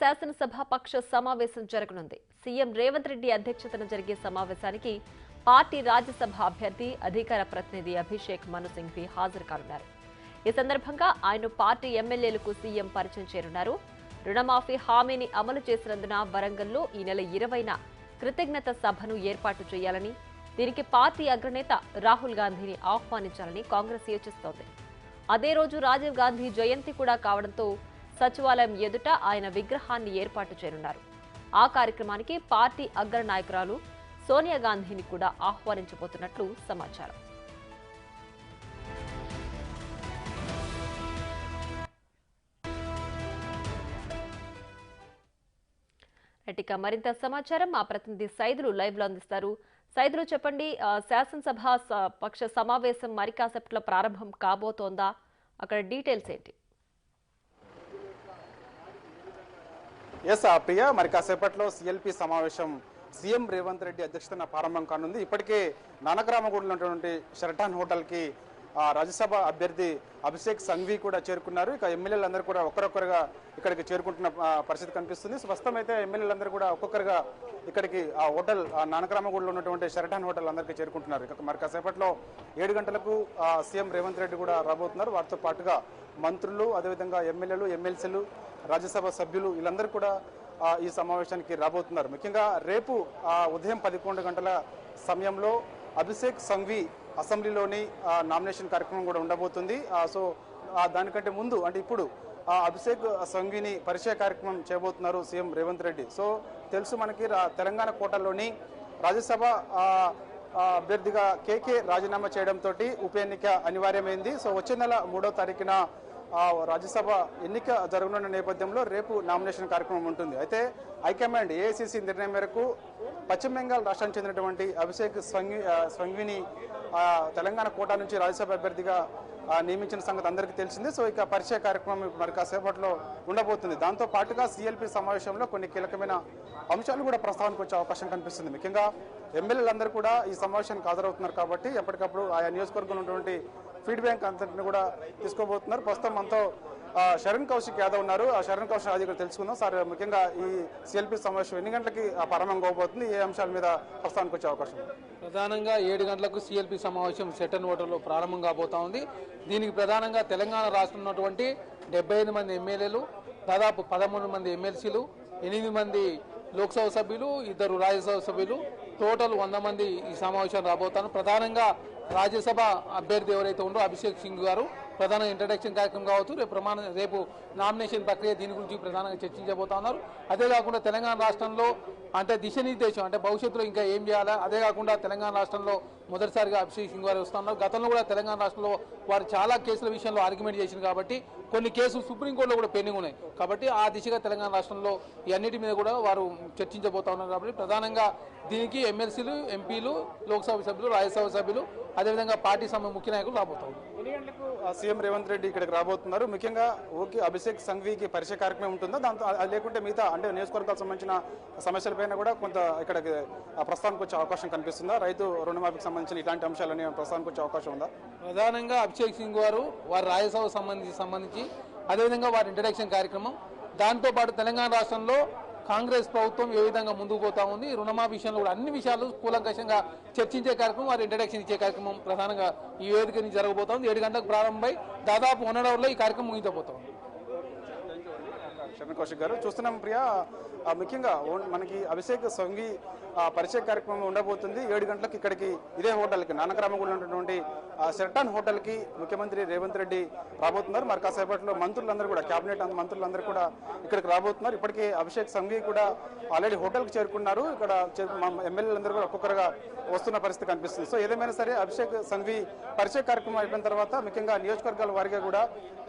శాసనసభాపక్ష సమావేశం జరగనుంది. సీఎం రేవంత్ రెడ్డి అధ్యక్షతన జరిగే సమావేశానికి పార్టీ రాజ్యసభ అభ్యర్థి అధికార ప్రతినిధి అభిషేక్ మను సింఘ్వి హాజరు కానున్నారు. ఈ సందర్భంగా ఆయన పార్టీ ఎమ్మెల్యేలకు సీఎం పరిచయం చేరున్నారు. రుణమాఫీ హామీని అమలు చేసినందున వరంగల్లో ఈ నెల 20న కృతజ్ఞత సభను ఏర్పాటు చేయాలని, దీనికి పార్టీ అగ్రనేత రాహుల్ గాంధీని ఆహ్వానించాలని కాంగ్రెస్ యోచిస్తోంది. అదే రోజు రాజీవ్ గాంధీ జయంతి కూడా కావడంతో సచివాలయం ఎదుట ఆయన విగ్రహాన్ని ఏర్పాటు చేయనున్నారు. ఆ కార్యక్రమానికి పార్టీ అగ్ర నాయకురాలు సోనియా గాంధీని కూడా ఆహ్వానించబోతున్నట్లు సమాచారం. ఇక మరింత సమాచారం మా ప్రతినిధి సైదులు లైవ్ లో అందిస్తారు. సైదులు చెప్పండి, శాసనసభ పక్ష సమావేశం మరి కాసేపట్లో ప్రారంభం కాబోతోందా? అక్కడ డీటెయిల్స్ ఏంటి? ఎస్ ప్రియ, మరి కాసేపట్లో సిఎల్పి సమావేశం సీఎం రేవంత్ రెడ్డి అధ్యక్షతన ప్రారంభం కానుంది. ఇప్పటికే నానక్రామగూడలో ఉన్నటువంటి షెరటాన్ హోటల్కి రాజ్యసభ అభ్యర్థి అభిషేక్ సంఘ్వి కూడా చేరుకున్నారు. ఇక ఎమ్మెల్యేలందరూ కూడా ఒక్కరొక్కరుగా ఇక్కడికి చేరుకుంటున్న పరిస్థితి కనిపిస్తుంది. ప్రస్తుతం అయితే ఎమ్మెల్యేలందరూ కూడా ఒక్కొక్కరుగా ఇక్కడికి ఆ హోటల్ నానక్రామగూడలో ఉన్నటువంటి షెరటాన్ హోటల్ అందరికీ చేరుకుంటున్నారు. ఇక మరి కాసేపట్లో 7 గంటలకు సీఎం రేవంత్ రెడ్డి కూడా రాబోతున్నారు. వారితో పాటుగా మంత్రులు, అదేవిధంగా ఎమ్మెల్యేలు, ఎమ్మెల్సీలు, రాజ్యసభ సభ్యులు వీళ్ళందరూ కూడా ఈ సమావేశానికి రాబోతున్నారు. ముఖ్యంగా రేపు ఉదయం 11 గంటల సమయంలో అభిషేక్ సంఘ్వి అసెంబ్లీలోని నామినేషన్ కార్యక్రమం కూడా ఉండబోతుంది. సో దానికంటే ముందు అంటే ఇప్పుడు అభిషేక్ సంఘ్విని పరిచయ కార్యక్రమం చేయబోతున్నారు సీఎం రేవంత్ రెడ్డి. సో తెలుసు మనకి తెలంగాణ కోటలోని రాజ్యసభ అభ్యర్థిగా కేకే రాజీనామా చేయడంతో ఉప ఎన్నిక అనివార్యమైంది. సో వచ్చే నెల 3వ తారీఖున రాజ్యసభ ఎన్నిక జరగనున్న నేపథ్యంలో రేపు నామినేషన్ కార్యక్రమం ఉంటుంది. అయితే హైకమాండ్ ఏఐసిసి నిర్ణయం మేరకు పశ్చిమ బెంగాల్ రాష్ట్రానికి చెందినటువంటి అభిషేక్ సంఘ్విని తెలంగాణ కోటా నుంచి రాజ్యసభ అభ్యర్థిగా నియమించిన సంగతి అందరికీ తెలిసింది. సో ఇక పరిచయ కార్యక్రమం మరి కాసేపట్లో ఉండబోతుంది. దాంతో పాటుగా సిఎల్పి సమావేశంలో కొన్ని కీలకమైన అంశాలు కూడా ప్రస్తావనకు వచ్చే అవకాశం కనిపిస్తుంది. ముఖ్యంగా ఎమ్మెల్యేలందరూ కూడా ఈ సమావేశానికి హాజరవుతున్నారు కాబట్టి ఎప్పటికప్పుడు ఆయా నియోజకవర్గంలో ఉన్నటువంటి ఫీడ్బ్యాక్ అంతటిని కూడా తీసుకోబోతున్నారు. ప్రస్తుతం మనతో శరణ్ కౌశిక్ యాదవ్ ఉన్నారు. ఆ శరణ్ కౌశిక్ యాదవ్ కూడా తెలుసుకుందాం. సార్, ముఖ్యంగా ఈ సిఎల్పి సమావేశం ఎన్ని గంటలకి ప్రారంభం కాబోతుంది? ఏ అంశాల మీద ప్రస్తావనకు వచ్చే అవకాశం? ప్రధానంగా 7 గంటలకు సిఎల్పి సమావేశం షెరటాన్ హోటల్లో ప్రారంభం కాబోతా ఉంది. దీనికి ప్రధానంగా తెలంగాణ రాష్ట్రంలో ఉన్నటువంటి 75 మంది ఎమ్మెల్యేలు, దాదాపు 13 మంది ఎమ్మెల్సీలు, 8 మంది లోక్సభ సభ్యులు, 2 రాజ్యసభ సభ్యులు, టోటల్ 100 మంది ఈ సమావేశం రాబోతారు. ప్రధానంగా రాజ్యసభ అభ్యర్థి ఎవరైతే ఉండో అభిషేక్ సింగ్ గారు ప్రధాన ఇంట్రడక్షన్ కార్యక్రమం కావచ్చు, రేపు నామినేషన్ ప్రక్రియ దీని గురించి ప్రధానంగా చర్చించబోతా ఉన్నారు. అదే కాకుండా తెలంగాణ రాష్ట్రంలో అంటే దిశానిర్దేశం అంటే భవిష్యత్తులో ఇంకా ఏం చేయాలా, అదే కాకుండా తెలంగాణ రాష్ట్రంలో మొదటిసారిగా అభిషేక్ సింగ్ గారు వస్తున్నారు. గతంలో కూడా తెలంగాణ రాష్ట్రంలో వారు చాలా కేసుల విషయంలో ఆర్గ్యుమెంట్ చేసింది కాబట్టి కొన్ని కేసులు సుప్రీంకోర్టులో కూడా పెండింగ్ ఉన్నాయి. కాబట్టి ఆ దిశగా తెలంగాణ రాష్ట్రంలో ఈ అన్నిటి మీద కూడా వారు చర్చించబోతా ఉన్నారు. కాబట్టి ప్రధానంగా దీనికి ఎమ్మెల్సీలు, ఎంపీలు, లోక్సభ సభ్యులు, రాజ్యసభ సభ్యులు, అదేవిధంగా పార్టీ ముఖ్య నాయకులు రాబోతారు. ఎన్ని గంటలకు సీఎం రేవంత్ రెడ్డి ఇక్కడికి రాబోతున్నారు? ముఖ్యంగా అభిషేక్ సంఘ్వికి పరిచయ కార్యక్రమం ఉంటుందా? దాంతో అది లేకుంటే మిగతా అంటే నియోజకవర్గాలకు సంబంధించిన సమస్యలపైన కూడా కొంత ఇక్కడికి ప్రస్తావనకు వచ్చే అవకాశం కనిపిస్తుందా? రైతు రుణమాఫీకి సంబంధించిన ఇలాంటి అంశాలని ప్రస్తావనకు వచ్చే అవకాశం ఉందా? ప్రధానంగా అభిషేక్ సింగ్ గారు వారి రాజ్యసభ సంబంధించి అదేవిధంగా వారి ఇంట్రడక్షన్ కార్యక్రమం, దాంతోపాటు తెలంగాణ రాష్ట్రంలో కాంగ్రెస్ ప్రభుత్వం ఏ విధంగా ముందుకు పోతా ఉంది, రుణమాఫీ విషయంలో కూడా అన్ని విషయాలు కూలంకషంగా చర్చించే కార్యక్రమం, వారి ఇంట్రడక్షన్ ఇచ్చే కార్యక్రమం ప్రధానంగా ఈ వేదిక నుంచి జరగబోతా ఉంది. 7 గంటలకు ప్రారంభమై దాదాపు 1 అవర్లో ఈ కార్యక్రమం ముగించబోతా ఉంది. శరణ్ కౌశిక్ గారు, చూస్తున్నాం ప్రియా, ముఖ్యంగా మనకి అభిషేక్ సంఘ్వి పరిచయ కార్యక్రమం ఉండబోతుంది. 7 గంటలకు ఇక్కడికి ఇదే హోటల్కి నానక్రామగూడలో ఉన్నటువంటి షెరటాన్ హోటల్కి ముఖ్యమంత్రి రేవంత్ రెడ్డి రాబోతున్నారు. మరి కాసేపట్లో మంత్రులందరూ కూడా క్యాబినెట్ మంత్రులందరూ కూడా ఇక్కడికి రాబోతున్నారు. ఇప్పటికే అభిషేక్ సంఘ్వి కూడా ఆల్రెడీ హోటల్కి చేరుకున్నారు. ఇక్కడ ఎమ్మెల్యేలందరూ కూడా ఒక్కొక్కరుగా వస్తున్న పరిస్థితి కనిపిస్తుంది. సో ఏదేమైనా సరే అభిషేక్ సంఘ్వి పరిచయ కార్యక్రమం అయిపోయిన తర్వాత ముఖ్యంగా నియోజకవర్గాల వారిగా కూడా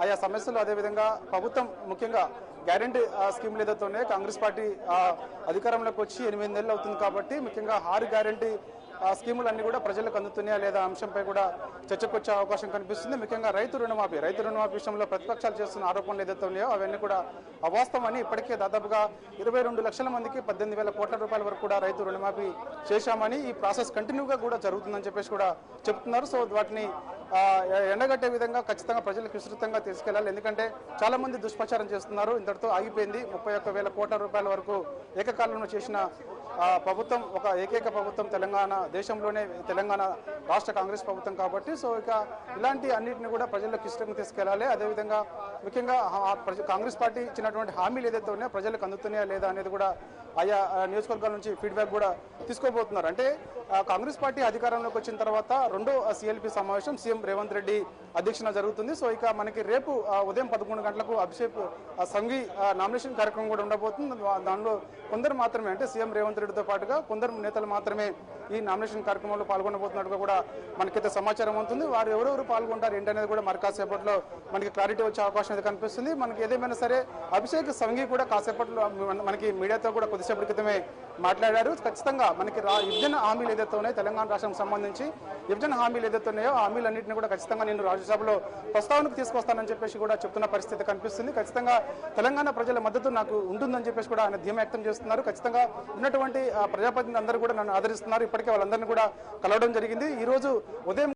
ఆయా సమస్యలు, అదేవిధంగా ప్రభుత్వం ముఖ్యంగా గ్యారంటీ స్కీమ్లు ఏదైతే ఉన్నాయో కాంగ్రెస్ పార్టీ అధికారంలోకి వచ్చి 8 నెలలు అవుతుంది కాబట్టి ముఖ్యంగా 6 గ్యారంటీ స్కీములన్నీ కూడా ప్రజలకు అందుతున్నాయా లేదా అంశంపై కూడా చర్చకు వచ్చే అవకాశం కనిపిస్తుంది. ముఖ్యంగా రైతు రుణమాఫీ విషయంలో ప్రతిపక్షాలు చేస్తున్న ఆరోపణలు ఏదైతే ఉన్నాయో అవన్నీ కూడా అవాస్తవమని, ఇప్పటికే దాదాపుగా 22 లక్షల మందికి 18,000 కోట్ల రూపాయల వరకు కూడా రైతు రుణమాఫీ చేశామని, ఈ ప్రాసెస్ కంటిన్యూగా కూడా జరుగుతుందని చెప్పేసి కూడా చెప్తున్నారు. సో వాటిని ఎండగట్టే విధంగా ఖచ్చితంగా ప్రజలకు విస్తృతంగా తీసుకెళ్లాలి. ఎందుకంటే చాలా మంది దుష్ప్రచారం చేస్తున్నారు. ఇంతటితో ఆగిపోయింది. 31,000 కోట్ల రూపాయల వరకు ఏకకాలంలో చేసిన ప్రభుత్వం ఒక ఏకైక ప్రభుత్వం తెలంగాణ దేశంలోనే తెలంగాణ రాష్ట్ర కాంగ్రెస్ ప్రభుత్వం కాబట్టి సో ఇక ఇలాంటి అన్నింటిని కూడా ప్రజలకు ఇష్టంగా తీసుకెళ్లాలి. అదేవిధంగా ముఖ్యంగా కాంగ్రెస్ పార్టీ ఇచ్చినటువంటి హామీలు ఏదైతే ఉన్నాయో ప్రజలకు అందుతున్నాయా లేదా అనేది కూడా ఆయా నియోజకవర్గాల నుంచి ఫీడ్బ్యాక్ కూడా తీసుకోబోతున్నారు. అంటే కాంగ్రెస్ పార్టీ అధికారంలోకి వచ్చిన తర్వాత రెండో సిఎల్పి సమావేశం సీఎం రేవంత్ రెడ్డి అధ్యక్షన జరుగుతుంది. సో ఇక మనకి రేపు ఉదయం 11 గంటలకు అభిషేక్ సంఘి నామినేషన్ కార్యక్రమం కూడా ఉండబోతుంది. దానిలో కొందరు మాత్రమే అంటే సీఎం రేవంత్ రెడ్డితో పాటుగా కొందరు నేతలు మాత్రమే ఈ నామినేషన్ కార్యక్రమంలో పాల్గొనబోతున్నట్టుగా కూడా మనకైతే సమాచారం ఉంటుంది. వారు ఎవరెవరు పాల్గొంటారు ఏంటనేది కూడా మరి కాసేపట్లో మనకి క్లారిటీ వచ్చే అవకాశం అయితే కనిపిస్తుంది. మనకి ఏదేమైనా సరే అభిషేక్ సంఘి కూడా కాసేపట్లో మనకి మీడియాతో కూడా కొద్దిసేపటి క్రితమే మాట్లాడారు. ఖచ్చితంగా మనకి విభజన హామీలు ఏదైతే ఉన్నాయో తెలంగాణ రాష్ట్రం సంబంధించి విభజన హామీలు ఏదైతే ఉన్నాయో ఆ హామీలన్నింటినీ కూడా ఖచ్చితంగా నేను రాజ్యసభలో ప్రస్తావనకు తీసుకొస్తానని చెప్పేసి కూడా చెప్తున్న పరిస్థితి కనిపిస్తుంది. ఖచ్చితంగా తెలంగాణ ప్రజల మద్దతు నాకు ఉంటుందని చెప్పేసి కూడా ఆయన ధీమా వ్యక్తం చేస్తున్నారు. ఖచ్చితంగా ఉన్నటువంటి ప్రజాప్రతినిధులు అందరూ కూడా నన్ను ఆదరిస్తున్నారు. ఇప్పటికే వాళ్ళందరినీ కూడా కలవడం జరిగింది. ఈ రోజు ఉదయం